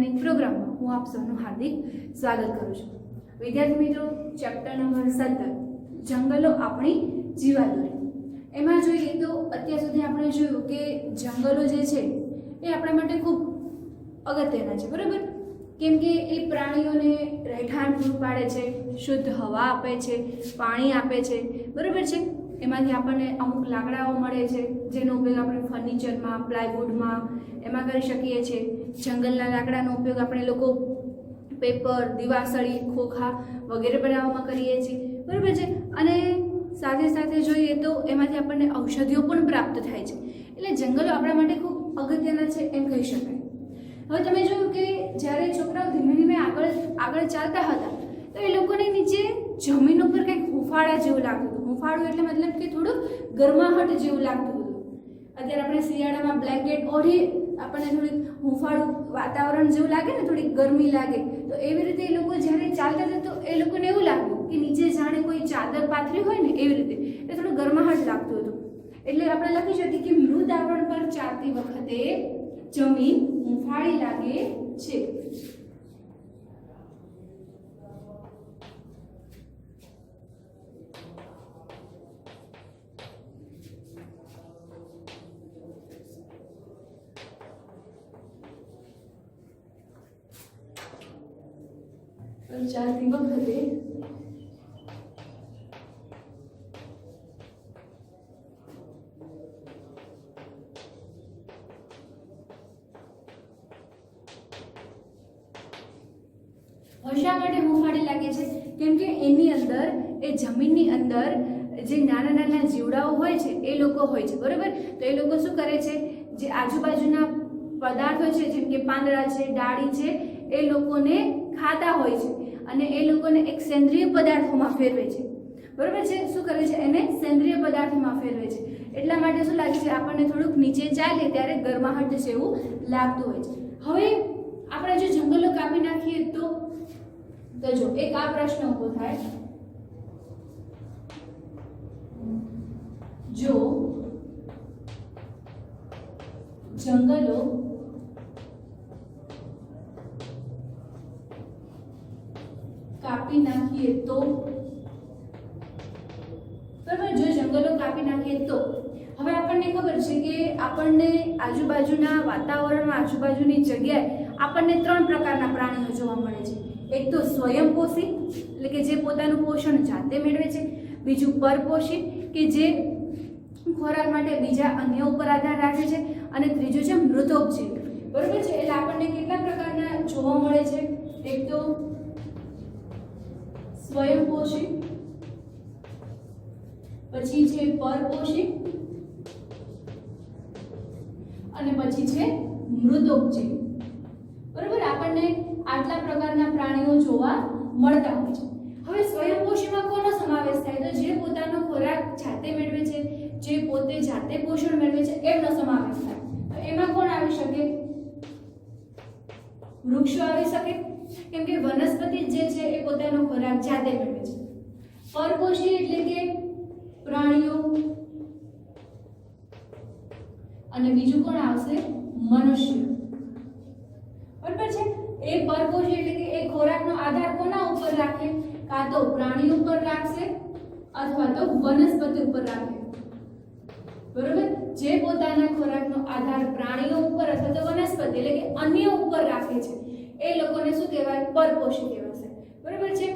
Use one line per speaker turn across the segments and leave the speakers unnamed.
Training પ્રોગ્રામમાં હું આપ સૌનું હાર્દિક સ્વાગત કરું છું। વિદ્યાર્થી મિત્રો, ચેપ્ટર નંબર 17 જંગલો આપણી જીવાદોરી, એમાં જોઈએ તો અત્યાર સુધી આપણે જોયું કે જંગલો જે છે એ આપણા માટે ખૂબ અગત્યના છે, બરાબર? કેમ કે એ પ્રાણીઓને રહેઠાણ પૂરું પાડે છે, શુદ્ધ હવા આપે છે, પાણી આપે છે, બરાબર છે? એમાંથી આપણને અમુક લાકડાઓ મળે છે જેનો ઉપયોગ આપણે ફર્નિચરમાં, પ્લાયવુડમાં એમાં કરી શકીએ છીએ। જંગલના લાકડાનો ઉપયોગ આપણે લોકો પેપર, દિવાસળી, ખોખા વગેરે બનાવવામાં કરીએ છીએ, બરાબર છે? અને સાથે સાથે જોઈએ તો એમાંથી આપણને ઔષધિઓ પણ પ્રાપ્ત થાય છે। એટલે જંગલો આપણા માટે ખૂબ અગત્યના છે એમ કહી શકાય। હવે તમે જોયું કે જ્યારે છોકરાઓ ધીમે ધીમે આગળ ચાલતા હતા તો એ લોકોને નીચે જમીન ઉપર કંઈક હુંફાળા જેવું લાગતું હતું। હુંફાળું એટલે મતલબ કે થોડું ગરમાહટ જેવું લાગતું હતું। અત્યારે આપણે શિયાળામાં બ્લેન્કેટ ઓઢી આપણને થોડીક હુંફાળું વાતાવરણ જેવું લાગે ને, થોડીક ગરમી લાગે, તો એવી રીતે એ લોકો જ્યારે ચાલતા હતા તો એ લોકોને એવું લાગ્યું કે નીચે જાણે કોઈ ચાદર પાથરી હોય ને એવી રીતે, એટલે થોડું ગરમાહટ લાગતું હતું। એટલે આપણે લખી શકીએ કે મૃદ આવરણ પર ચાલતી વખતે જમીન હુંફાળી લાગે છે। ચાલતી વખતે શા માટે હુંફાળી લાગે છે? કેમ કે એની અંદર, એ જમીનની અંદર જે નાના નાના જીવડાઓ હોય છે એ લોકો હોય છે, બરાબર? તો એ લોકો શું કરે છે, જે આજુબાજુના પદાર્થો છે જેમ કે પાંદડા છે, ડાળી છે, એ લોકોને ખાતા હોય છે અને એ લોકોને એક સેન્દ્રિય પદાર્થોમાં ફેરવે છે, બરાબર છે? શું કરે છે? એને સેન્દ્રિય પદાર્થોમાં ફેરવે છે। એટલા માટે શું લાગે છે, આપણને થોડુંક નીચે ચાલે ત્યારે ગરમાહટ જેવું લાગતું હોય છે। હવે આપણે જો જંગલો કાપી નાખીએ તો જો એક આ પ્રશ્ન ઊભો થાય, જો જંગલો કાપી નાખીએ તો, બરાબર? જો જંગલો કાપી નાખીએ તો હવે આપણને ખબર છે કે આપણને આજુબાજુના વાતાવરણમાં, આજુબાજુની જગ્યાએ આપણને 3 પ્રકારના પ્રાણીઓ જોવા મળે છે। એક તો સ્વયંપોષી એટલે કે જે પોતાનું પોષણ જાતે મેળવે છે, બીજું પરપોષી કે જે ખોરાક માટે બીજા અન્ય ઉપર આધાર રાખે છે, અને ત્રીજું છે મૃતોપજીવી, બરાબર છે? એટલે આપણને કેટલા પ્રકારના જોવા મળે છે? એક તો સ્વયંપોષી, પછી છે પરપોષી અને પછી છે મૃતોપજીવી, બરાબર? આપણને આટલા પ્રકારના પ્રાણીઓ જોવા મળતા હોય છે। હવે સ્વયંપોષીમાં કોનો સમાવેશ થાય? તો જે પોતાનો ખોરાક જાતે મેળવે છે, જે પોતે જાતે પોષણ મેળવે છે, એમનો સમાવેશ થાય। તો એમાં કોણ આવી શકે? વૃક્ષો આવી શકે, કેમ કે વનસ્પતિ જે છે એ પોતાનો ખોરાક જાતે મેળવે છે। પરપોષી એટલે કે પ્રાણીઓ, અને બીજું કોણ આવશે? મનુષ્ય, બરાબર છે? એ પરપોષી એટલે કે એ ખોરાકનો આધાર કોના ઉપર રાખે? કાં તો પ્રાણી ઉપર રાખશે અથવા તો વનસ્પતિ ઉપર રાખે, બરાબર? જે પોતાના ખોરાકનો આધાર પ્રાણીઓ ઉપર અથવા તો વનસ્પતિ એટલે કે અન્ય ઉપર રાખે છે એ લોકોને શું કહેવાય? પરપોષી કહેવાશે, બરાબર છે?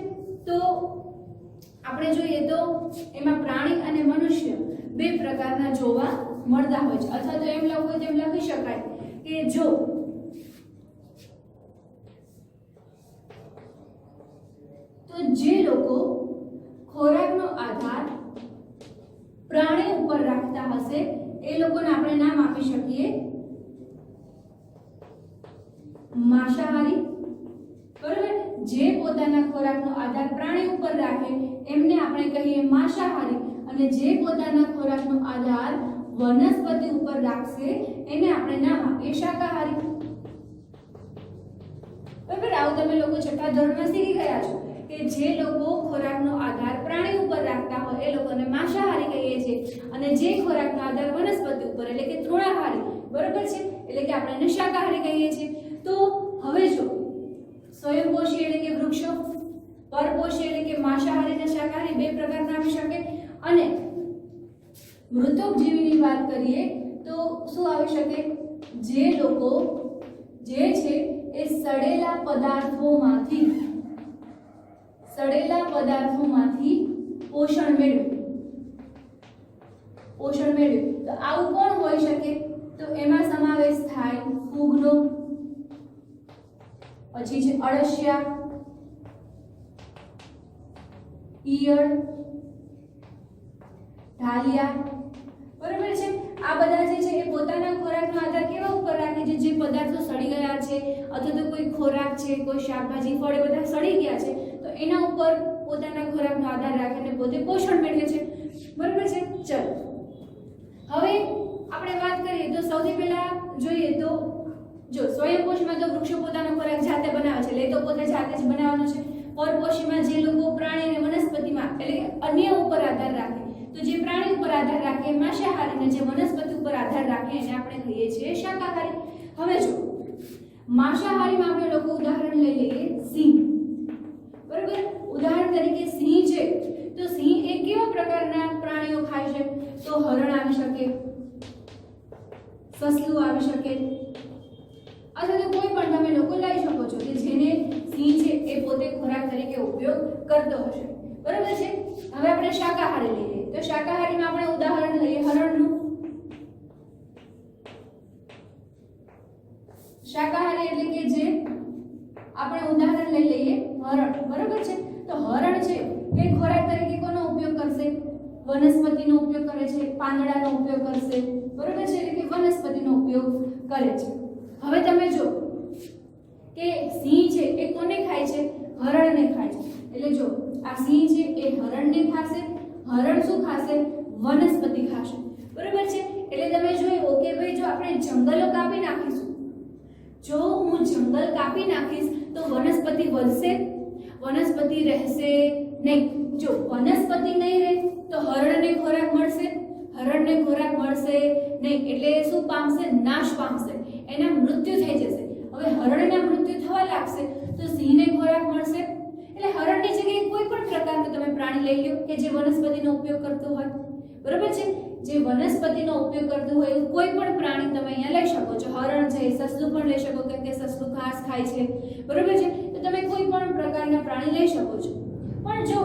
તો આપણે જોઈએ તો એમાં પ્રાણી અને મનુષ્ય 2 પ્રકારના જોવા મળતા હોય છે। અથવા તો એમ લખવું તેમ લખી શકાય કે જો જે લોકો ખોરાકનો આધાર પ્રાણી ઉપર રાખતા હશે એ લોકોને આપણે નામ આપી શકીએ માંસાહારી, બરાબર? જે પોતાના ખોરાકનો આધાર પ્રાણી ઉપર રાખે એમને આપણે કહીએ માંસાહારી, અને જે પોતાના ખોરાકનો આધાર વનસ્પતિ ઉપર રાખશે એને આપણે નામ આપીએ શાકાહારી, બરાબર? આવું તમે લોકો 6થા ધોરણમાં શીખી ગયા છો કે જે લોકો ખોરાકનો આધાર પ્રાણી ઉપર રાખતા હોય એ લોકોને માંસાહારી કહીએ છીએ, અને જે ખોરાકનો આધાર વનસ્પતિ ઉપર એટલે કે તૃણાહારી, બરાબર છે? એટલે કે આપણે એને શાકાહારી કહીએ છીએ। તો હવે જો સ્વયંપોષી એટલે કે વૃક્ષો, પરપોષી એટલે કે માંસાહારી અને શાકાહારી બે પ્રકારના આવી શકે, અને મૃતોપજીવીની વાત કરીએ તો શું આવી શકે? જે લોકો જે છે એ સડેલા પદાર્થોમાંથી પોષણ મેળવે. તો આવું કોણ હોઈ શકે? તો એમાં સમાવેશ થાય ફૂગનો, પછી છે અળસિયા, ઈયળ, ઢાલિયા. બરાબર છે? આ બધા જે છે એ પોતાના ખોરાકનો આધાર કેવા ઉપર રાખે છે? જે પદાર્થો સડી ગયા છે અથવા તો કોઈ ખોરાક છે, કોઈ શાકભાજી, ફળ એ બધા સડી ગયા છે તો એના ઉપર પોતાના ખોરાકનો આધાર રાખીને પોતે પોષણ મેળવે છે. બરાબર છે? ચલો હવે આપણે વાત કરીએ તો સૌથી પહેલા જોઈએ તો જો સ્વયંપોષીમાં તો વૃક્ષો પોતાનો ખોરાક જાતે બનાવે છે, એટલે તો પોતે જાતે જ બનાવવાનો છે. પરપોષીમાં જે લોકો પ્રાણી અને વનસ્પતિમાં એટલે કે અન્ય ઉપર આધાર રાખે, તો જે પ્રાણી ઉપર આધાર રાખે માંસાહારી, અને જે વનસ્પતિ ઉપર આધાર રાખે એને આપણે કહીએ છીએ શાકાહારી. હવે જો માંસાહારીમાં આપણે લોકો ઉદાહરણ લઈ લઈએ સિંહ. બરાબર? ઉદાહરણ તરીકે સિંહ છે તો સિંહ એ કેવા પ્રકારના પ્રાણીઓ ખાય છે? તો હરણ આવી શકે, સસલું આવી શકે, અથવા તો કોઈ પણ તમે લોકો લઈ શકો છો કે જેને સિંહ છે એ પોતે ખોરાક તરીકે ઉપયોગ કરતો હશે. બરાબર છે? હવે આપણે શાકાહારી લઈએ તો શાકાહારીમાં આપણે ઉદાહરણ લઈએ હરણનું. શાકાહારી એટલે કે જે આપણે ઉદાહરણ લઈ લઈએ હરણ. બરાબર છે? તો હરણ છે એ ખોરાક તરીકે કોનો ઉપયોગ કરશે? વનસ્પતિનો ઉપયોગ કરે છે, પાંદડાનો ઉપયોગ કરશે. બરાબર છે? એટલે કે વનસ્પતિનો ઉપયોગ કરે છે. હવે તમે જો કે સિંહ છે એ કોને ખાય છે? હરણને ખાય છે. એટલે જો આ સિંહ છે એ હરણને ખાશે, હરણ શું ખાશે? વનસ્પતિ ખાશે. બરાબર છે? એટલે તમે જોયું કે ભાઈ જો આપણે જંગલો કાપી નાખીશું, જો હું જંગલ કાપી નાખીશ તો વનસ્પતિ વધશે? વનસ્પતિ રહેશે નહીં. જો વનસ્પતિ નહીં રહે તો હરણને ખોરાક મળશે? હરણને ખોરાક મળશે નહીં. એટલે શું પામશે? નાશ પામશે, એના મૃત્યુ થઈ જશે. હવે હરણના મૃત્યુ થવા લાગશે તો સિંહને ખોરાક મળશે? એટલે હરણની જગ્યાએ કોઈ પણ પ્રકારનું તમે પ્રાણી લઈ લો કે જે વનસ્પતિનો ઉપયોગ કરતું હોય. બરાબર છે? જે વનસ્પતિનો ઉપયોગ કરતું હોય એવું કોઈ પણ પ્રાણી તમે અહીંયા લઈ શકો છો. હરણ છે, સસલું પણ લઈ શકો કેમ કે સસલું ઘાસ ખાય છે. બરાબર છે? તો તમે કોઈ પણ પ્રકારના પ્રાણી લઈ શકો છો. પણ જો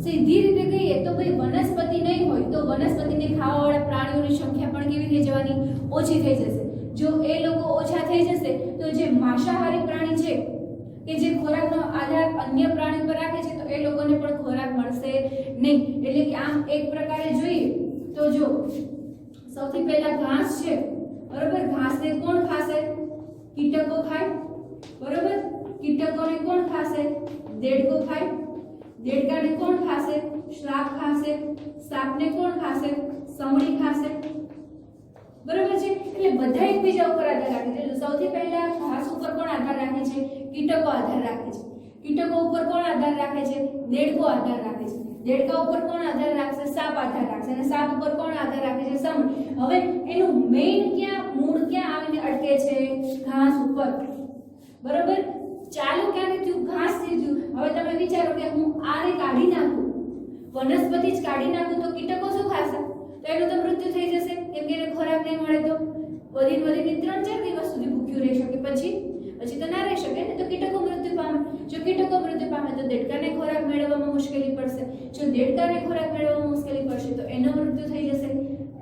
સીધી રીતે કહીએ તો ભાઈ વનસ્પતિ નહીં હોય તો વનસ્પતિને ખાવાવાળા પ્રાણીઓની સંખ્યા પણ કેવી થઈ જવાની? ઓછી થઈ જશે. જો એ લોકો ઓછા થઈ જશે તો જે માંસાહારી પ્રાણી છે કે જે ખોરાકનો આધાર અન્ય પ્રાણી પર રાખે છે તો એ લોકોને પણ ખોરાક મળશે નહીં. એટલે કે આમ એક પ્રકારે જોઈએ તો જો સૌથી પહેલા ઘાસ છે. બરાબર? ઘાસને કોણ ખાશે? કીટકો ખાય. બરાબર? કીટકોને કોણ ખાશે? દેડકો ખાય. દેડકાને કોણ ખાશે? શ્રાપ ખાશે. સાપને કોણ ખાશે? સમડી ખાશે. બરાબર છે? એટલે બધા એકબીજા ઉપર આધાર રાખે છે. સૌથી પહેલા ઘાસ ઉપર કોણ આધાર રાખે છે? કીટકો આધાર રાખે છે. કીટકો ઉપર કોણ આધાર રાખે છે? દેડકો આધાર રાખે છે. દેડકા ઉપર કોણ આધાર રાખશે? સાપ આધાર રાખશે. અને સાપ ઉપર કોણ આધાર રાખે છે? સમડી. હવે એનું મેઇન મૂળ ક્યાં આવીને અટકે છે? ઘાસ ઉપર. બરાબર? ચાલુ ક્યાંથી થયું? ઘાસથી થયું. હવે તમે વિચારો કે હું આને કાઢી નાખું, વનસ્પતિ જ કાઢી નાખું તો કીટકો શું ખાશે? તો એનું તો મૃત્યુ થઈ જશે કેમ કે એને ખોરાક નહીં મળે તો વધીને 3-4 દિવસ સુધી ભૂખ્યું રહી શકે. પછી તો ના રહી શકે ને. તો કીટકો મૃત્યુ પામે. જો કીટકો મૃત્યુ પામે તો દેડકાને ખોરાક મેળવવામાં મુશ્કેલી પડશે. જો દેડકાને ખોરાક મેળવવામાં મુશ્કેલી પડશે તો એનો મૃત્યુ થઈ જશે.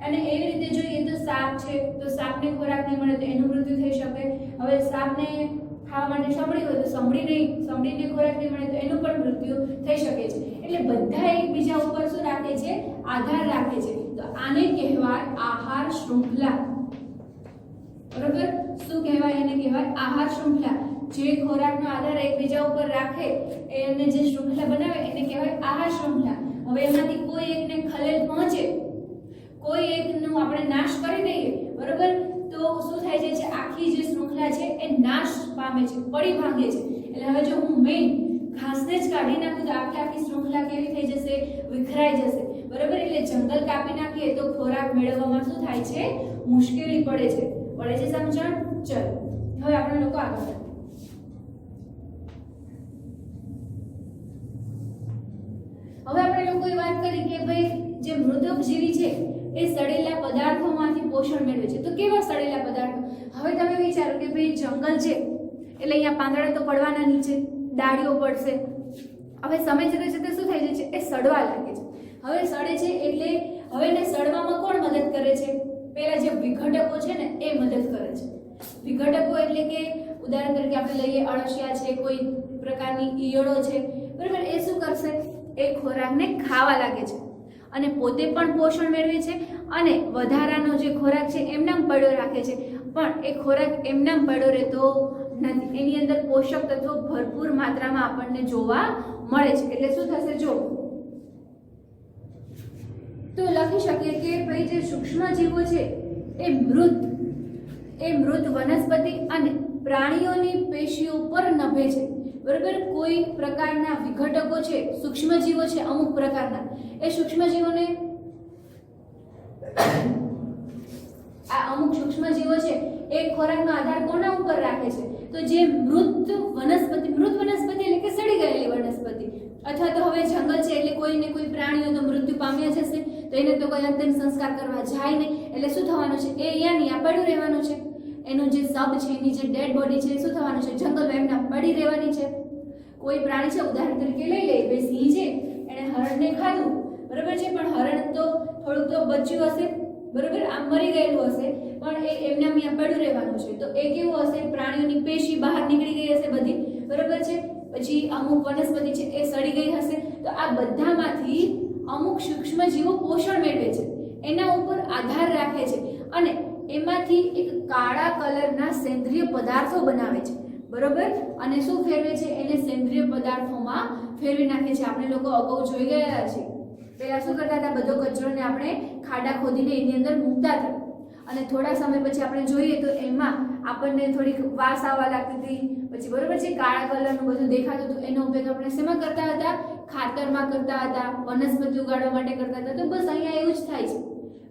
અને એવી રીતે જોઈએ તો સાપ છે તો સાપને ખોરાક નહીં મળે તો એનું મૃત્યુ થઈ શકે. હવે સાપને ખાવા માટે સમડી હોય તો સમડીને ખોરાક નહીં મળે તો એનું પણ મૃત્યુ થઈ શકે છે. એટલે બધા એકબીજા ઉપર શું રાખે છે? આધાર રાખે છે. તો આને કહેવાય આહાર શૃંખલા. બરાબર? શું કહેવાય? એને કહેવાય આહાર શૃંખલા. જે ખોરાકનો આધાર એકબીજા ઉપર રાખે એને જે શૃંખલા બનાવે એને કહેવાય આહાર શૃંખલા. હવે એમાંથી કોઈ એકને ખલેલ પહોંચે, કોઈ એકનો આપણે નાશ કરી દઈએ, બરાબર, તો શું થાય છે? આખી જે શૃંખલા છે એ નાશ પામે છે, પડી ભાંગે છે. એટલે હવે જો હું મેઇન ઘાસને જ કાઢી નાખું તો આખી શૃંખલા કેવી થઈ જશે? વિખરાઈ જશે. બરાબર? એટલે જંગલ કાપી નાખીએ તો ખોરાક મેળવવામાં શું થાય છે? મુશ્કેલી પડે છે. સમજણ? ચલો હવે આપણે લોકો આગળ આપણે લોકોએ વાત કરી કે ભાઈ જે મૃતોપજીવી છે એ સડેલા પદાર્થોમાંથી પોષણ મેળવે છે. તો કેવા સડેલા પદાર્થો? હવે તમે વિચારો કે ભાઈ જંગલ છે એટલે અહીંયા પાંદડા તો પડવાના, નીચે ડાળીઓ પડશે. હવે સમય જતા જતા શું થઈ જાય છે? એ સડવા લાગે છે. હવે સડે છે એટલે હવે એને સડવામાં કોણ મદદ કરે છે? પેલા જે વિઘટકો છે ને એ મદદ કરે છે. વિઘટકો એટલે કે ઉદાહરણ તરીકે આપણે લઈએ અળસિયા છે, કોઈ પ્રકારની ઈયળો છે, બરાબર. એ શું કરશે? એ ખોરાકને ખાવા લાગે છે અને પોતે પણ પોષણ મેળવે છે અને વધારાનો જે ખોરાક છે એમનામ પડ્યો રાખે છે. પણ એ ખોરાક એમનામ પડ્યો રહેતો નથી, એની અંદર પોષક તત્વો ભરપૂર માત્રામાં આપણને જોવા મળે છે. એટલે શું થશે? જો તો લખી શકીએ કે ભાઈ જે સૂક્ષ્મ જીવો છે એ મૃત વનસ્પતિ અને પ્રાણીઓની પેશીઓ પર નભે છે, બરાબર. કોઈ પ્રકારના વિઘટકો છે, સૂક્ષ્મ જીવો છે અમુક પ્રકારના, એ સૂક્ષ્મ જીવોને અમુક સૂક્ષ્મ જીવો છે એ ખોરાકનો આધાર કોના ઉપર રાખે છે? તો જે મૃત વનસ્પતિ એટલે કે સડી ગયેલી વનસ્પતિ, અથવા તો હવે જંગલ છે એટલે કોઈ ને કોઈ પ્રાણીઓ તો મૃત્યુ પામ્યા જશે, તો એને તો કોઈ અંતિમ સંસ્કાર કરવા જાય નહીં. એટલે શું થવાનું છે? એ અહીંયા નહીં પડ્યું રહેવાનું છે. એનું જે શબ છે, એની જે ડેડ બોડી છે, શું થવાનું છે? જંગલમાં એમના પડી રહેવાની છે. કોઈ પ્રાણી છે, ઉદાહરણ તરીકે લઈ લે, બે સિંહ છે, એને હરણને ખાધું, બરાબર છે, પણ હરણ તો થોડુંક તો બચ્યું હશે, બરાબર, આમ મરી ગયેલું હશે, પણ એ એમને અહીંયા પડ્યું રહેવાનું છે. તો એ કેવું હશે? પ્રાણીઓની પેશી બહાર નીકળી ગઈ હશે બધી, બરાબર છે. પછી અમુક વનસ્પતિ છે એ સડી ગઈ હશે. તો આ બધામાંથી અમુક સૂક્ષ્મ જીવો પોષણ મેળવે છે, એના ઉપર આધાર રાખે છે અને એમાંથી એક કાળા કલરના સેન્દ્રિય પદાર્થો બનાવે છે, બરોબર. અને શું ફેરવે છે? એને સેન્દ્રિય પદાર્થોમાં ફેરવી નાખે છે. આપણે લોકો અગાઉ જોઈ ગયા છે, પહેલા શું કરતા હતા? બધો કચરોને આપણે ખાડા ખોદીને એની અંદર મૂકતા હતા અને થોડા સમય પછી આપણે જોઈએ તો એમાં આપણને થોડીક વાસ આવવા લાગતી હતી, પછી બરોબર છે કાળા કલરનું બધું દેખાતું હતું. એનો ઉપયોગ આપણે શેમાં કરતા હતા? ખાતરમાં કરતા હતા, વનસ્પતિ ઉગાડવા માટે કરતા હતા. તો બસ અહીંયા એવું જ થાય છે.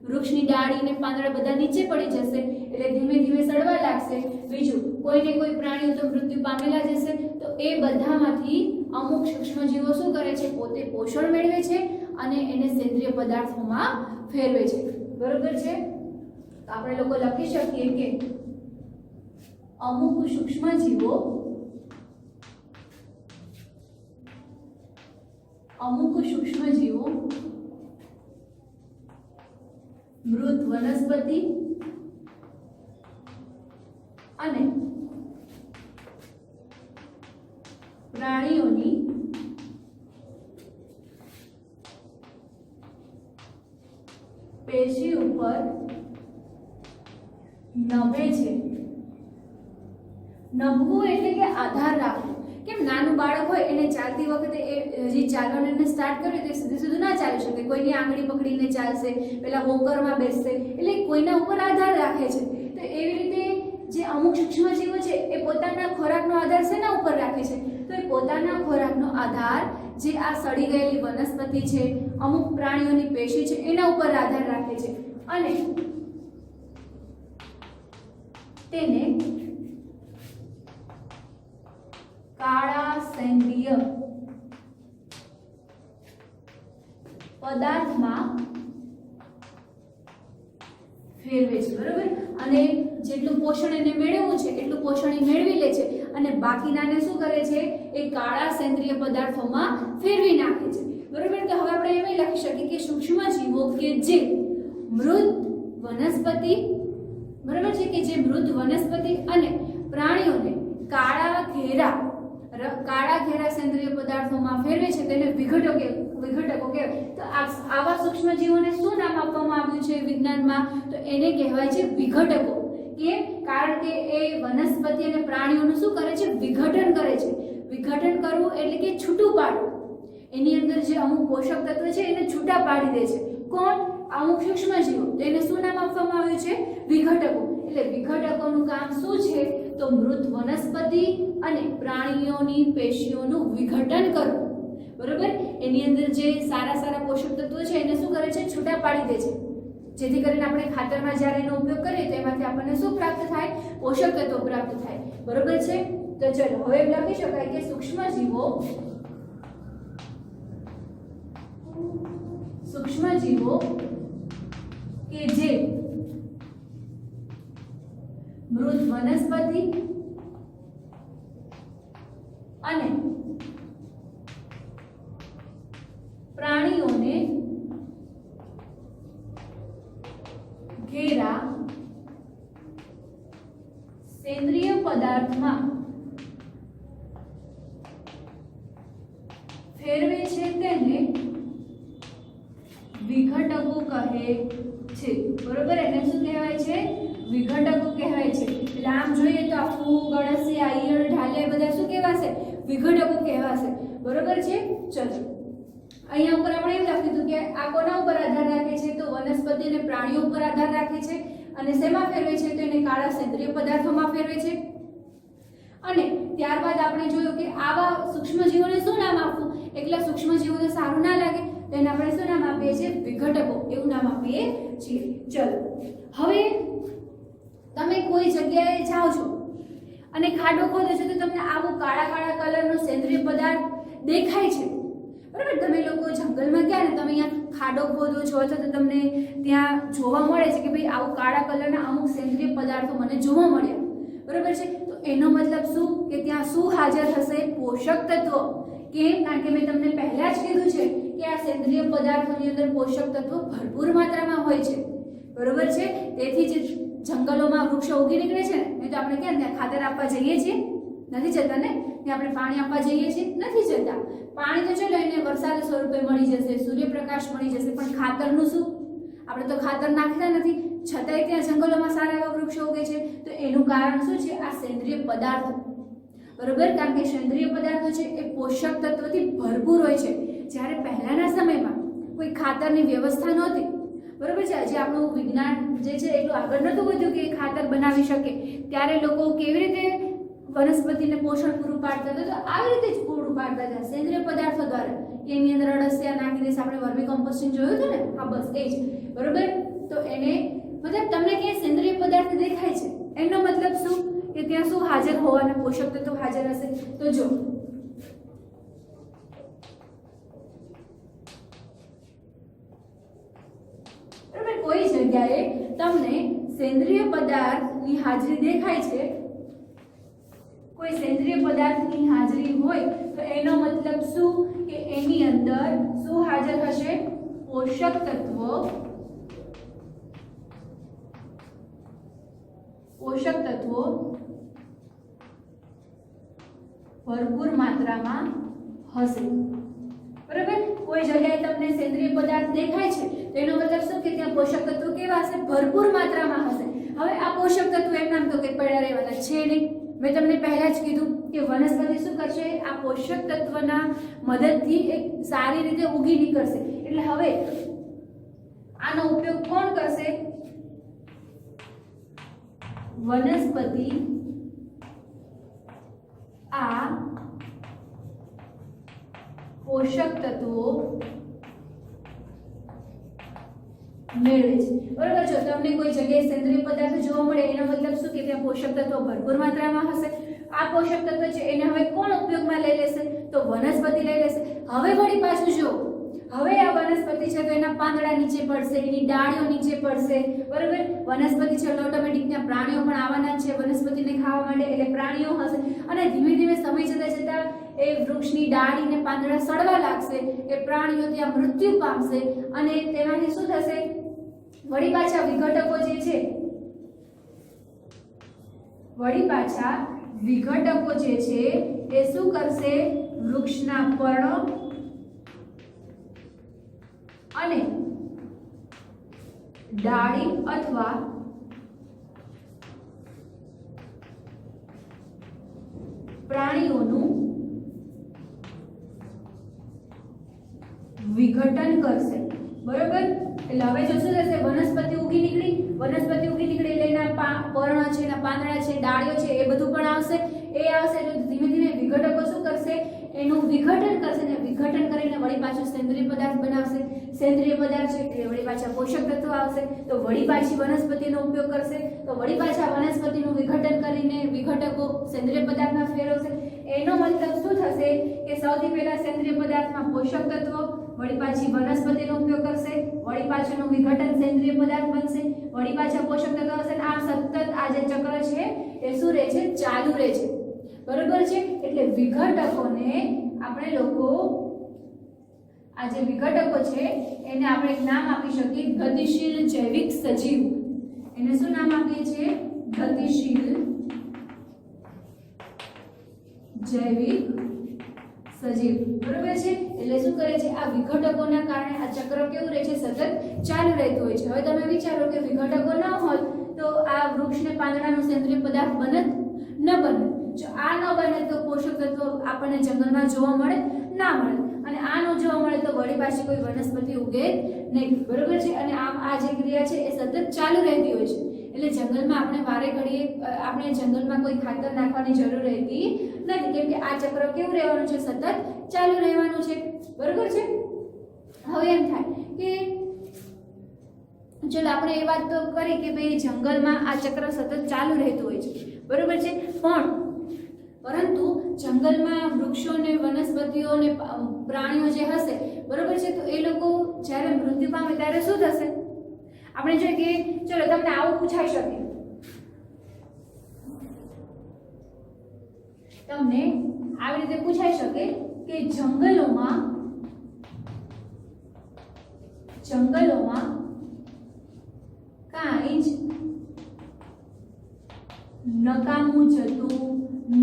વૃક્ષની ડાળી ને પાંદડા બધા નીચે પડી જશે એટલે ધીમે ધીમે સડવા લાગશે. બીજું, કોઈને કોઈ પ્રાણીઓ તો મૃત્યુ પામેલા જશે. તો એ બધામાંથી અમુક સૂક્ષ્મ જીવો શું કરે છે? પોતે પોષણ મેળવે છે અને એને સેન્દ્રિય પદાર્થોમાં ફેરવે છે, બરોબર છે. તો આપણે લોકો લખી શકીએ કે અમુક સૂક્ષ્મ જીવો મૃત વનસ્પતિ અને પ્રાણીઓની પેશી ઉપર નભે છે. નભવું એટલે કે આધાર રાખવો. કેમ નાનું બાળક હોય એને ચાલતી વખતે એ હજી ચાલવાનું એને સ્ટાર્ટ કર્યું તો સીધું ના ચાલી શકે, કોઈની આંગળી પકડીને ચાલશે, પેલા વોકરમાં બેસશે, એટલે કોઈના ઉપર આધાર રાખે છે. તો એવી રીતે જે અમુક સૂક્ષ્મ જીવો છે એ પોતાના ખોરાકનો આધાર શેના ઉપર રાખે છે? તો એ પોતાના ખોરાકનો આધાર જે આ સડી ગયેલી વનસ્પતિ છે, અમુક પ્રાણીઓની પેશી છે, એના ઉપર આધાર રાખે છે અને તેને કાળા સેન્દ્રિય પદાર્થમાં ફેરવે છે, બરોબર. અને જેટલું પોષણ એને મેળવવું છે એટલું પોષણ એ મેળવી લે છે અને બાકીનાને શું કરે છે? એ કાળા સેન્દ્રિય પદાર્થોમાં ફેરવી નાખે છે, બરોબર. તો હવે આપણે એમ લખી શકીએ કે સૂક્ષ્મ જીવો કે જે મૃત વનસ્પતિ, બરોબર છે, કે જે મૃત વનસ્પતિ અને પ્રાણીઓને કાળા ઘેરા સેન્દ્રિય પદાર્થોમાં ફેરવે છે તેને વિઘટકો કહેવાય. તો આવા સૂક્ષ્મ જીવોને શું નામ આપવામાં આવ્યું છે વિજ્ઞાનમાં? તો એને કહેવાય છે વિઘટકો. કે કારણ કે એ વનસ્પતિ અને પ્રાણીઓનું શું કરે છે? વિઘટન કરે છે. વિઘટન કરવું એટલે કે છૂટું પાડવું. એની અંદર જે અમુક પોષક તત્વો છે એને છૂટા પાડી દે છે. કોણ? અમુક સૂક્ષ્મ જીવો. તો એને શું નામ આપવામાં આવ્યું છે? વિઘટકો. એટલે વિઘટકોનું કામ શું છે? તો મૃત વનસ્પતિ અને પ્રાણીઓની પેશીઓનું વિઘટન કરવું, બરોબર. એની અંદર જે સારા પોષક તત્વો છે એને શું કરે છે? છૂટા પાડી દે છે, જેથી કરીને આપણે ખાતરમાં જ્યારે એનો ઉપયોગ કરીએ તો એમાંથી આપણને શું પ્રાપ્ત થાય? પોષક તત્વો પ્રાપ્ત થાય, બરોબર છે. તો ચલો હવે લખી શકાય કે સૂક્ષ્મ જીવો સૂક્ષ્મજીવો કે જે મૃત વનસ્પતિ અને પ્રાણીઓને ઘેરા સેન્દ્રિય પદાર્થમાં ફેરવે છે તેને વિઘટકો કહે છે. બરોબર, એને શું કહેવાય છે? વિઘટકો કહેવાય છે. એટલે આમ જોઈએ તો આ ફૂગ, અળસિયા, ઈયળ, ઢાલિયા બધા શું કહેવાશે? વિઘટકો કહેવાશે. બરોબર છે. ચલો, અહીંયા ઉપર આપણે એમ લખ્યું હતું કે આ કોના ઉપર આધાર રાખે છે? તો વનસ્પતિ અને પ્રાણીઓ ઉપર આધાર રાખે છે. અને શેમાં ફેરવે છે? તો એને કાળા સેન્દ્રિય પદાર્થોમાં ફેરવે છે. અને ત્યારબાદ આપણે જોયું કે આવા સૂક્ષ્મજીવોને શું નામ આપવું? એકલા સૂક્ષ્મજીવોને સારું ના લાગે તો એને આપણે શું નામ આપીએ છીએ? વિઘટકો, એવું નામ આપીએ છીએ. ચલો, હવે તમે કોઈ જગ્યાએ જાઓ છો અને ખાડો ખોદો છો તો તમને આવું કાળા કાળા કલરનો સેન્દ્રિય પદાર્થ દેખાય છે. બરાબર, તમે લોકો જંગલમાં ગયા ને તમે અહીંયા ખાડો ખોદો છો અથવા તો તમને ત્યાં જોવા મળે છે કે ભાઈ આવું કાળા કલરના અમુક સેન્દ્રિય પદાર્થો મને જોવા મળ્યા. બરાબર છે. તો એનો મતલબ શું? કે ત્યાં શું હાજર હશે? પોષક તત્વો. કેમ? કારણ કે મેં તમને પહેલા જ કીધું છે કે આ સેન્દ્રિય પદાર્થોની અંદર પોષક તત્વો ભરપૂર માત્રામાં હોય છે. બરોબર છે. તેથી જ જંગલોમાં વૃક્ષો ઉગી નીકળે છે ને, તો આપણે ક્યાં ત્યાં ખાતર આપવા જઈએ છીએ? નથી જતા ને. ત્યાં આપણે પાણી આપવા જઈએ છીએ? નથી જતા. પાણી તો ચલો એને વરસાદ સ્વરૂપે મળી જશે, સૂર્યપ્રકાશ મળી જશે, પણ ખાતરનું શું? આપણે તો ખાતર નાખતા નથી, છતાંય ત્યાં જંગલોમાં સારા એવા વૃક્ષો ઉગે છે. તો એનું કારણ શું છે? આ સેન્દ્રિય પદાર્થો. બરોબર, કારણ કે સેન્દ્રિય પદાર્થો છે એ પોષક તત્વોથી ભરપૂર હોય છે. જ્યારે પહેલાના સમયમાં કોઈ ખાતરની વ્યવસ્થા નહોતી. બરોબર છે. હજી આપણું વિજ્ઞાન જે છે એટલું આગળ નહોતું વધ્યું કે ખાતર બનાવી શકે. ત્યારે લોકો કેવી રીતે વનસ્પતિને પોષણ પૂરું પાડતા હતા? તો આવી રીતે જ પૂરું પાડતા હતા, સેન્દ્રિય પદાર્થો દ્વારા. એની અંદર અળસિયા નાખી દેશે. આપણે વર્મી કમ્પોસ્ટિંગ જોયું હતું ને? હા, બસ એ જ. બરોબર. તો એને મતલબ તમને ક્યાંય સેન્દ્રિય પદાર્થ દેખાય છે, એનો મતલબ શું? કે ત્યાં શું હાજર હોવાના પોષક તત્વો હાજર હશે. તો જો બરાબર, કોઈ જગ્યાએ તમને સેન્દ્રિય પદાર્થની હાજરી દેખાય છે, કોઈ સેન્દ્રિય પદાર્થની હાજરી હોય તો એનો મતલબ શું? કે એની અંદર શું હાજર હશે? પોષક તત્વો. પોષક તત્વો ભરપૂર માત્રામાં હશે. બરાબર. કોઈ જગ્યાએ તમને સેન્દ્રિય પદાર્થ દેખાય છે તો એનો મતલબ શું? કે ત્યાં પોષક તત્વો કેવા હશે? ભરપૂર માત્રામાં હશે. હવે આ પોષક તત્વો એમ નામ તો કે પડ્યા રહેવાના છે નહીં. મેં તમને પહેલા જ કીધું કે વનસ્પતિ શું કરશે? આ પોષક તત્વના મદદથી એક સારી રીતે ઉગી નીકળશે. એટલે હવે આનો ઉપયોગ કોણ કરશે? વનસ્પતિ આ પોષક તત્વો મેળવે છે. બરોબર. જો તમને કોઈ જગ્યાએ સેન્દ્રિય પદાર્થ જોવા મળે એનો મતલબ શું? કે ત્યાં પોષક તત્વો ભરપૂર માત્રામાં હશે. આ પોષક તત્વ છે એને હવે કોણ ઉપયોગમાં લઈ લેશે? તો વનસ્પતિ લઈ લેશે. હવે વળી પાછું જો હવે આ વનસ્પતિ છે તો એના પાંદડા નીચે પડશે, એની ડાળીઓ નીચે પડશે. બરોબર. વનસ્પતિ છે એટલે ઓટોમેટિક ત્યાં પ્રાણીઓ પણ આવવાના છે વનસ્પતિને ખાવા માટે, એટલે પ્રાણીઓ હશે. અને ધીમે ધીમે સમય જતા જતા એ વૃક્ષની ડાળી ને પાંદડા સડવા લાગશે. એ પ્રાણીઓ ત્યાં મૃત્યુ પામશે અને તેમાંથી શું થશે? વળી પાછા વિઘટકો જે છે, વળી પાછા વિઘટકો જે છે એ શું કરશે? વૃક્ષના પર્ણો અને ડાળી અથવા પ્રાણીઓનું વિઘટન કરશે. બરોબર. એટલે હવે જો શું થશે? વનસ્પતિ ઉગી નીકળી એટલે એના પર્ણ છે, એના પાંદડા છે, ડાળીઓ છે, એ બધું પણ આવશે. એ આવશે એટલે ધીમે ધીમે વિઘટકો શું કરશે? એનું વિઘટન કરશે ને વિઘટન કરીને વળી પાછું સેન્દ્રિય પદાર્થ બનાવશે. સેન્દ્રિય પદાર્થ છે એટલે વળી પાછા પોષક તત્વો આવશે. તો વળી પાછી વનસ્પતિનો ઉપયોગ કરશે. તો વળી પાછા વનસ્પતિનું વિઘટન કરીને વિઘટકો સેન્દ્રિય પદાર્થમાં ફેરવશે. એનો મતલબ શું થશે? કે સૌથી પહેલા સેન્દ્રિય પદાર્થમાં પોષક તત્વો, વળી પાછી વનસ્પતિનો ઉપયોગ કરશે, વળી પાછળનું વિઘટન સેન્દ્રિય પદાર્થ બનશે, વળી પાછા પોષક તત્વો હશે. આમ સતત આ જે ચક્ર છે એ શું રહે છે? ચાલુ રહે છે. બરોબર છે. એટલે વિઘટકોને આપણે લોકો આ જે વિઘટકો છે એને આપણે એક નામ આપી શકીએ ગતિશીલ જૈવિક સજીવ. એને શું નામ આપીએ છીએ? ગતિશીલ જૈવિક સજીવ. બરોબર છે. એટલે શું કરે છે? આ વિઘટકોના કારણે આ ચક્ર કેવું રહે છે? સતત ચાલુ રહેતું હોય છે. હવે તમે વિચારો કે વિઘટકો ન હોત તો આ વૃક્ષને પાંદડાનો સેન્દ્રિય પદાર્થ બને ન બને. જો આ ન બને તો પોષક તત્વો આપણને જંગલમાં જોવા મળે ના મળે, અને આ ન જોવા મળે તો વળી પાછી કોઈ વનસ્પતિ ઉગે નહીં. બરોબર છે. અને આમ આ જે ક્રિયા છે એ સતત ચાલુ રહેતી હોય છે. એટલે જંગલમાં આપણે વારે ઘડીએ આપણે જંગલમાં કોઈ ખાતર નાખવાની જરૂર રહેતી નથી, કેમ કે આ ચક્ર કેવું રહેવાનું છે? સતત ચાલુ રહેવાનું છે. બરોબર છે. હવે એમ થાય કે ચલો આપણે એ વાત તો કરી કે ભાઈ જંગલમાં આ ચક્ર સતત ચાલુ રહેતું હોય છે. બરોબર છે. પરંતુ જંગલમાં વૃક્ષો ને વનસ્પતિઓ ને પ્રાણીઓ જે હશે, બરોબર છે, તો એ લોકો જ્યારે મૃત્યુ પામે ત્યારે શું થશે? આપણે જોઈએ કે ચલો તમને આવું પૂછાઈ શકે, તમને આવી રીતે પૂછાઈ શકે કે જંગલોમાં કાંઈ જ નકામું જતું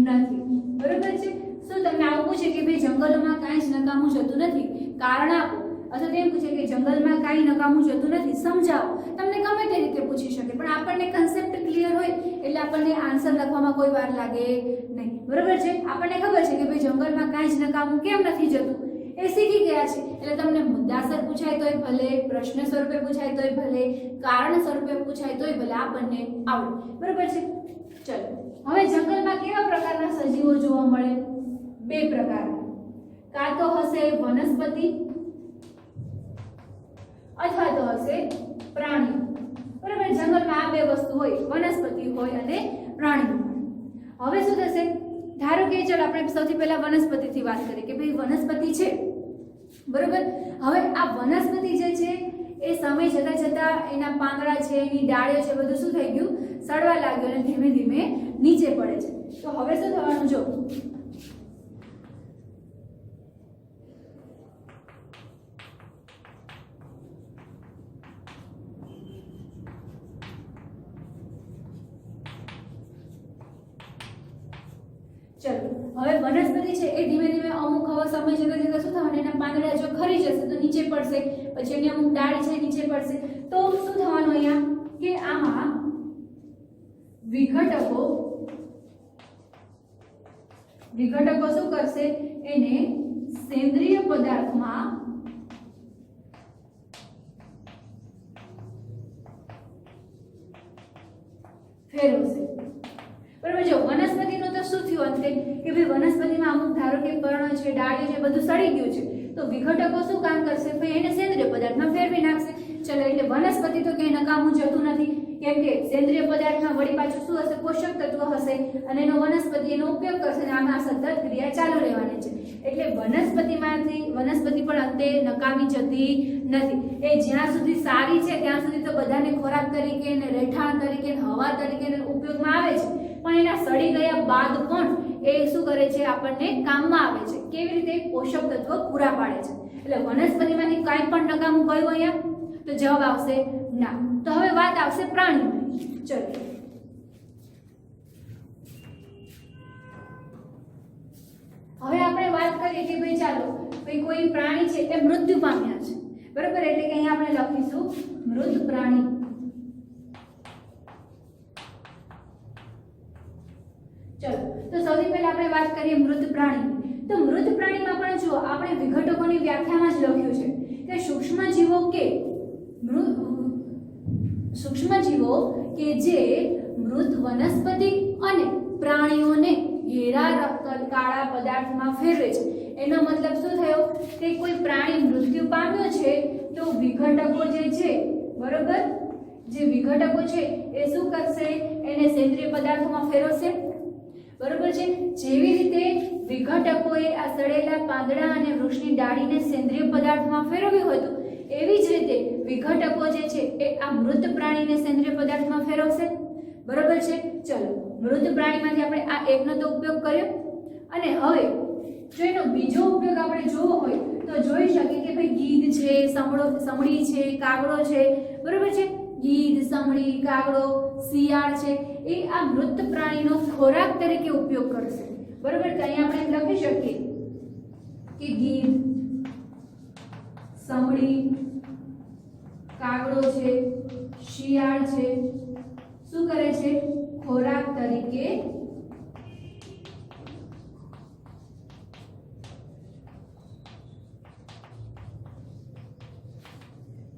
નથી. બરોબર છે. શું તમને આવું પૂછે કે ભાઈ જંગલોમાં કાંઈ જ નકામું જતું નથી, કારણ આપો. અથવા તેમ પૂછે કે જંગલમાં કાંઈ નકામું જતું નથી, સમજાવો. તમને ગમે તે રીતે પૂછી શકે, પણ આપણને કન્સેપ્ટ ક્લિયર હોય એટલે આપણને આન્સર લખવામાં કોઈ વાર લાગે નહીં. બરોબર છે. આપણને ખબર છે કે ભાઈ જંગલમાં કાંઈ જ નકામું કેમ નથી જતું, એ શીખી ગયા છે. એટલે તમને મુદ્દાસર પૂછાય તોય ભલે, પ્રશ્ન સ્વરૂપે પૂછાય તોય ભલે, કારણ સ્વરૂપે પૂછાય તોય ભલે, આપણને આવડે. બરોબર છે. ચલો હવે જંગલમાં કેવા પ્રકારના સજીવો જોવા મળે? બે પ્રકારના. કાં તો હશે વનસ્પતિ અથવા તો હશે પ્રાણી. બરાબર. જંગલમાં આ બે વસ્તુ હોય, વનસ્પતિ હોય અને પ્રાણી. હવે શું થશે? ધારો કે ચલો આપણે સૌથી પહેલા વનસ્પતિથી વાત કરીએ કે ભાઈ વનસ્પતિ છે. બરોબર. હવે આ વનસ્પતિ જે છે એ સમય જતા જતા એના પાંદડા છે, એની ડાળીઓ છે, બધું શું થઈ ગયું? સડવા લાગ્યું અને ધીમે ધીમે નીચે પડે છે. તો હવે શું થવાનું? જો ચલો હવે વનસ્પતિ છે એ ધીમે ધીમે અમુક હવે સમય જતા જતા શું થવાનું? એના પાંદડા જો ખરી જશે તો નીચે પડશે, પછી એની અમુક ડાળી છે નીચે પડશે. તો શું થવાનું અહીંયા કે આમાં વિઘટકો શું કરશે? એને સેન્દ્રિય પદાર્થમાં ફેરવશે. બરાબર. જો વનસ્પતિનું તો શું થયું અંતે કે ભાઈ વનસ્પતિમાં અમુક ધારો કે પર્ણ છે, ડાળી છે, બધું સડી ગયું છે, તો વિઘટકો શું કામ કરશે? ભાઈ એને સેન્દ્રિય પદાર્થમાં ફેરવી નાખશે. ચલો એટલે વનસ્પતિ તો ક્યાંય નકામું જતું નથી, કેમ કે સેન્દ્રિય પદાર્થમાં વળી પાછું શું હશે? પોષક તત્વ હશે, અને એનો વનસ્પતિ એનો ઉપયોગ કરશે, અને આમાં સતત ક્રિયા ચાલુ રહેવાની છે. એટલે વનસ્પતિ પણ અંતે નકામી જતી નથી. એ જ્યાં સુધી સારી છે ત્યાં સુધી તો બધાને ખોરાક તરીકે ને રહેઠાણ તરીકે ને હવા તરીકે ઉપયોગમાં આવે છે, પણ એના સડી ગયા બાદ પણ એ શું કરે છે? આપણને કામમાં આવે છે. કેવી રીતે? પોષક તત્વ પૂરા પાડે છે. એટલે વનસ્પતિમાંથી કાંઈ પણ નકામું ગયું અહીંયા? તો જવાબ આવશે ના. તો હવે વાત આવશે પ્રાણીની. ચલો હવે આપણે વાત કરીએ કે ભાઈ ચાલો ભાઈ કોઈ પ્રાણી છે એ મૃત્યુ પામ્યા છે. બરોબર. એટલે કે અહીંયા આપણે લખીશું મૃત પ્રાણી. ચલો તો સૌથી પહેલા આપણે વાત કરીએ મૃત પ્રાણી. તો મૃત પ્રાણીમાં પણ જુઓ આપણે વિઘટકોની વ્યાખ્યામાં જ લખ્યું છે કે સૂક્ષ્મજીવો કે જે મૃત વનસ્પતિ અને પ્રાણીઓને ઘેરા કાળા પદાર્થમાં ફેરવે છે. એનો મતલબ શું થયો કે કોઈ પ્રાણી મૃત્યુ પામ્યો છે તો વિઘટકો જે છે, બરોબર, જે વિઘટકો છે એ શું કરશે? એને સેન્દ્રિય પદાર્થોમાં ફેરવશે. બરોબર છે. જેવી રીતે વિઘટકોએ આ સડેલા પાંદડા અને વૃક્ષની ડાળીને સેન્દ્રિય પદાર્થમાં ફેરવ્યું હતું, એવી જ રીતે વિઘટકો જે છે એ આ મૃત પ્રાણીને સેન્દ્રિય પદાર્થમાં ફેરવશે. બરોબર છે. ચલો, મૃત પ્રાણીમાંથી આપણે આ એકનો તો ઉપયોગ કર્યો, અને હવે જો એનો બીજો ઉપયોગ આપણે જોવો હોય તો જોઈ શકીએ કે ભાઈ ગીધ છે, સમડી છે, કાગડો છે. બરોબર છે. ગીધ, સમડી, કાગડો, શિયાળ છે એ આ મૃત પ્રાણીનો ખોરાક તરીકે ઉપયોગ કરશે. બરોબર. તો અહીંયા આપણે લખી શકીએ કે ગીધ, સમડી, કાગડો છે, શિયાળ છે, શું કરે છે? ખોરાક તરીકે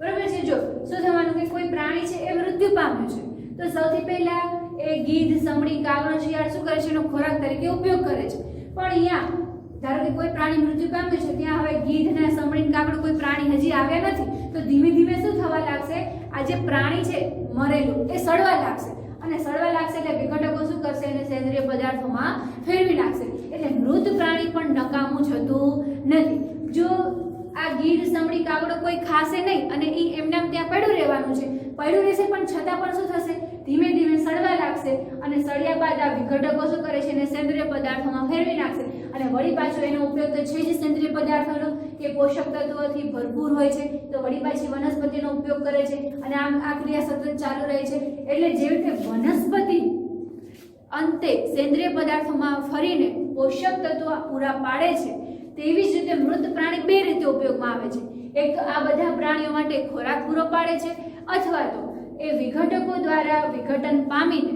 બરોબર છે. જો શું થવાનું કે કોઈ પ્રાણી છે એ મૃત્યુ પામ્યું છે, તો સૌથી પહેલા એ ગીધ, સમડી, કાગડો, શિયાળ શું કરે છે? એનો ખોરાક તરીકે ઉપયોગ કરે છે. પણ અહીંયા ધારો કે કોઈ પ્રાણી મૃત્યુ પામ્યું છે, ત્યાં હવે ગીધ ને સમડી ને કાગડો કોઈ પ્રાણી હજી આવ્યા નથી, તો ધીમે ધીમે શું થવા લાગશે? આ જે પ્રાણી છે મરેલું એ સડવા લાગશે, અને સડવા લાગશે એટલે વિઘટકો શું કરશે? એને સેન્દ્રિય પદાર્થોમાં ફેરવી નાખશે. એટલે મૃત પ્રાણી પણ નકામું જતું નથી. જો આ ગીધ, સમડી, કાગડો કોઈ ખાશે નહીં અને એ એમનામ ત્યાં પડ્યું રહેવાનું છે, પડ્યું રહેશે પણ છતાં પણ શું થશે? ધીમે ધીમે સડવા લાગશે, અને સળિયા બાદ આ વિઘટકો શું કરે છે? એને સેન્દ્રિય પદાર્થોમાં ફેરવી નાખશે. અને વળી પાછો એનો ઉપયોગ તો છે જ સેન્દ્રિય પદાર્થોનો કે પોષક તત્વોથી ભરપૂર હોય છે, તો વળી પાછી વનસ્પતિનો ઉપયોગ કરે છે, અને આમ આ ક્રિયા સતત ચાલુ રહે છે. એટલે જેવી રીતે વનસ્પતિ અંતે સેન્દ્રિય પદાર્થોમાં ફરીને પોષક તત્વો પૂરા પાડે છે, તેવી જ રીતે મૃત પ્રાણી બે રીતે ઉપયોગમાં આવે છે. એક તો આ બધા પ્રાણીઓ માટે ખોરાક પૂરો પાડે છે, અથવા તો એ વિઘટકો દ્વારા વિઘટન પામીને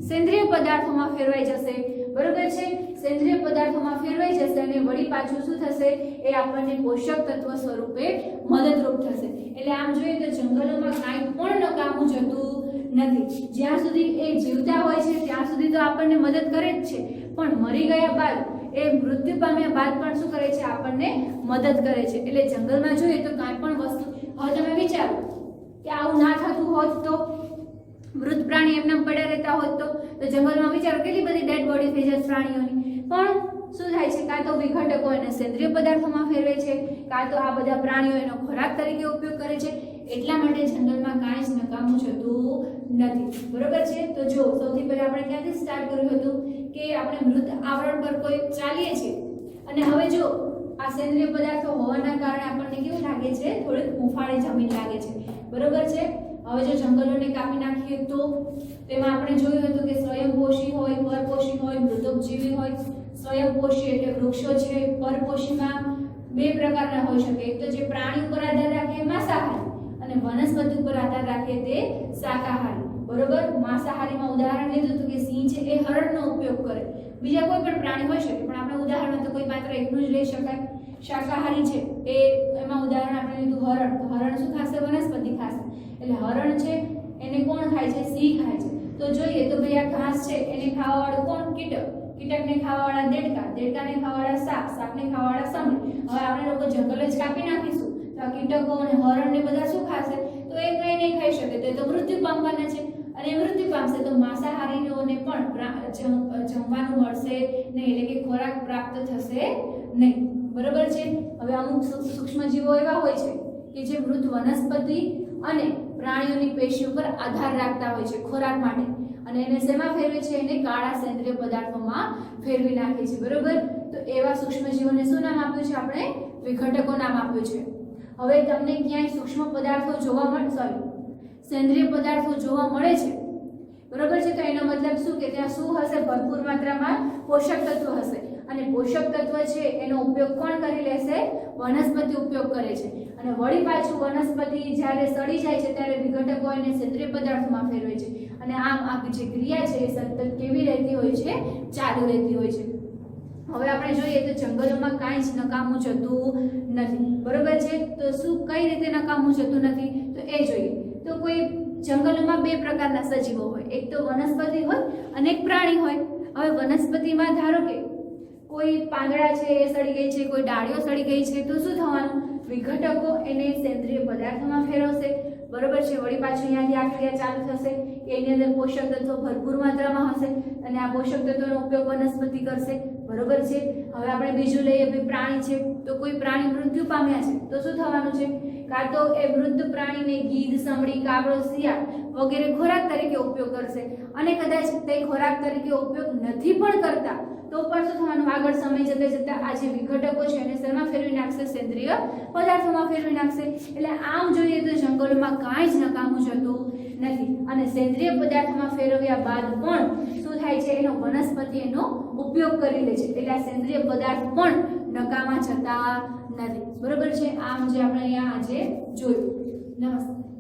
સેન્દ્રિય પદાર્થોમાં ફેરવાઈ જશે. બરોબર છે. સેન્દ્રિય પદાર્થોમાં ફેરવાઈ જશે અને વળી પાછું શું થશે? એ આપણને પોષક તત્વ સ્વરૂપે મદદરૂપ થશે. એટલે આમ જોઈએ તો જંગલોમાં કાંઈ પણ નકામું જતું નથી. જ્યાં સુધી એ જીવતા હોય છે ત્યાં સુધી તો આપણને મદદ કરે જ છે, પણ મરી ગયા બાદ એ મૃત્યુ પામ્યા બાદ પણ શું કરે છે? આપણને મદદ કરે છે. એટલે જંગલમાં જોઈએ તો કાંઈ પણ વસ્તુ, હવે તમે વિચારો કે આવું ના થતું હોત તો, મૃત પ્રાણી એમનામ પડ્યા રહેતા હોત તો જંગલમાં વિચારો કેટલી બધી ડેડ બોડી થઈ જાય પ્રાણીઓની. પણ શું થાય છે? કાં તો વિઘટકો એને સેન્દ્રિય પદાર્થોમાં ફેરવે છે, કાં તો આ બધા પ્રાણીઓ એનો ખોરાક તરીકે ઉપયોગ કરે છે. એટલા માટે જંગલમાં કાંઈ જ નકામું જતું નથી. બરોબર છે. તો જો સૌથી પહેલા આપણે ક્યાંથી સ્ટાર્ટ કર્યું હતું કે આપણે મૃત આવરણ પર કોઈ ચાલીએ છીએ, અને હવે જો આ સેન્દ્રિય પદાર્થો હોવાના કારણે આપણને કેવું લાગે છે? થોડીક હૂંફાળી જમીન લાગે છે. બરોબર છે. હવે જો જંગલોને કાપી નાખીએ તો તેમાં આપણે જોયું હતું કે સ્વયંપોષી હોય, પરપોષી હોય, મૃતોપજીવી હોય. સ્વયંપોષી એટલે વૃક્ષો છે, પરપોષીમાં બે પ્રકારના હોઈ શકે. એક તો જે પ્રાણી ઉપર આધાર રાખે માંસાહારી, અને વનસ્પતિ ઉપર આધાર રાખે તે શાકાહારી. બરોબર. માંસાહારીમાં ઉદાહરણ લીધું હતું કે સિંહ છે એ હરણનો ઉપયોગ કરે. બીજા કોઈ પણ પ્રાણી હોઈ શકે, પણ આપણે ઉદાહરણ તો કોઈ માત્ર એકનું જ લઈ શકાય. શાકાહારી છે એ એમાં ઉદાહરણ આપણે લીધું હરણ. તો હરણ શું ખાશે? વનસ્પતિ ખાશે. એટલે હરણ છે એને કોણ ખાય છે? સિંહ ખાય છે. તો જોઈએ તો ભાઈ આ ઘાસ છે એને ખાવાવાળું કોણ? કીટક. કીટકને ખાવાવાળા દેડકા. દેડકાને ખાવાવાળા સાપ. સાપને ખાવાવાળા સમડી. હવે આપણે લોકો જંગલ જ કાપી નાખીશું તો આ કીટકો અને હરણ ને બધા શું ખાશે? તો એ કંઈ નહીં ખાઈ શકે, તો એ તો મૃત્યુ પામવાના છે. અને મૃત્યુ પામશે તો માંસાહારીઓને પણ જમવાનું મળશે નહીં, એટલે કે ખોરાક પ્રાપ્ત થશે નહીં. બરોબર છે. હવે અમુક સૂક્ષ્મ જીવો એવા હોય છે કે જે મૃત વનસ્પતિ અને પ્રાણીઓની પેશી ઉપર આધાર રાખતા હોય છે ખોરાક માટે, અને એને શેમાં ફેરવે છે? એને કાળા સેન્દ્રિય પદાર્થોમાં ફેરવી નાખે છે. બરોબર. તો એવા સૂક્ષ્મ જીવોને શું નામ આપ્યું છે? આપણે વિઘટકો નામ આપ્યું છે. હવે તમને ક્યાંય સૂક્ષ્મ પદાર્થો જોવા મળે, સેન્દ્રિય પદાર્થો જોવા મળે છે, બરોબર છે, તો એનો મતલબ શું કે ત્યાં શું હશે? ભરપૂર માત્રામાં પોષક તત્વ હશે. અને પોષક તત્વ છે એનો ઉપયોગ કોણ કરી લેશે? વનસ્પતિ ઉપયોગ કરે છે. અને વળી પાછું વનસ્પતિ જ્યારે સડી જાય છે ત્યારે વિઘટકો એને સેન્દ્રિય પદાર્થમાં ફેરવે છે. અને આમ આ જે ક્રિયા છે એ સતત કેવી રહેતી હોય છે? ચાલુ રહેતી હોય છે. હવે આપણે જોઈએ તો જંગલોમાં કાંઈ જ નકામું જતું નથી. બરોબર છે. તો શું કઈ રીતે નકામું જતું નથી? તો એ જોઈએ તો કોઈ જંગલોમાં બે પ્રકારના સજીવો હોય, એક તો વનસ્પતિ હોય અને એક પ્રાણી હોય. હવે વનસ્પતિમાં ધારો કે કોઈ પાંદડા છે એ સડી ગઈ છે, કોઈ ડાળીઓ સડી ગઈ છે, તો શું થવાનું? વિઘટકો એને સેન્દ્રિય પદાર્થોમાં ફેરવશે. બરોબર છે. વળી પાછું અહીંયાથી આ ક્રિયા ચાલુ થશે કે એની અંદર પોષક તત્વો ભરપૂર માત્રામાં હશે, અને આ પોષક તત્વોનો ઉપયોગ વનસ્પતિ કરશે. બરોબર છે। હવે આપણે બીજું લઈએ ભાઈ પ્રાણી છે, તો કોઈ પ્રાણી મૃત્યુ પામ્યા છે તો શું થવાનું છે, કાં તો એ મૃત પ્રાણીને ગીધ, સમડી, કાગડો, શિયાળ વગેરે ખોરાક તરીકે ઉપયોગ કરશે, અને કદાચ તે ખોરાક તરીકે ઉપયોગ નથી પણ કરતા તો પણ શું થવાનું, આગળ સમય જતા જતા આ જે વિઘટકો છે એને શેમાં ફેરવી નાખશે, સેન્દ્રિય પદાર્થોમાં ફેરવી નાખશે। એટલે આમ જોઈએ તો જંગલોમાં કાંઈ જ નકામું જતું નથી, અને સેન્દ્રિય પદાર્થમાં ફેરવ્યા બાદ પણ શું થાય છે, એનો વનસ્પતિ એનો ઉપયોગ કરી લે છે, એટલે આ સેન્દ્રિય પદાર્થ પણ નકામા જતા નથી, બરોબર છે। આમ જે આપણે અહીંયા આજે જોયું। નમસ્તે।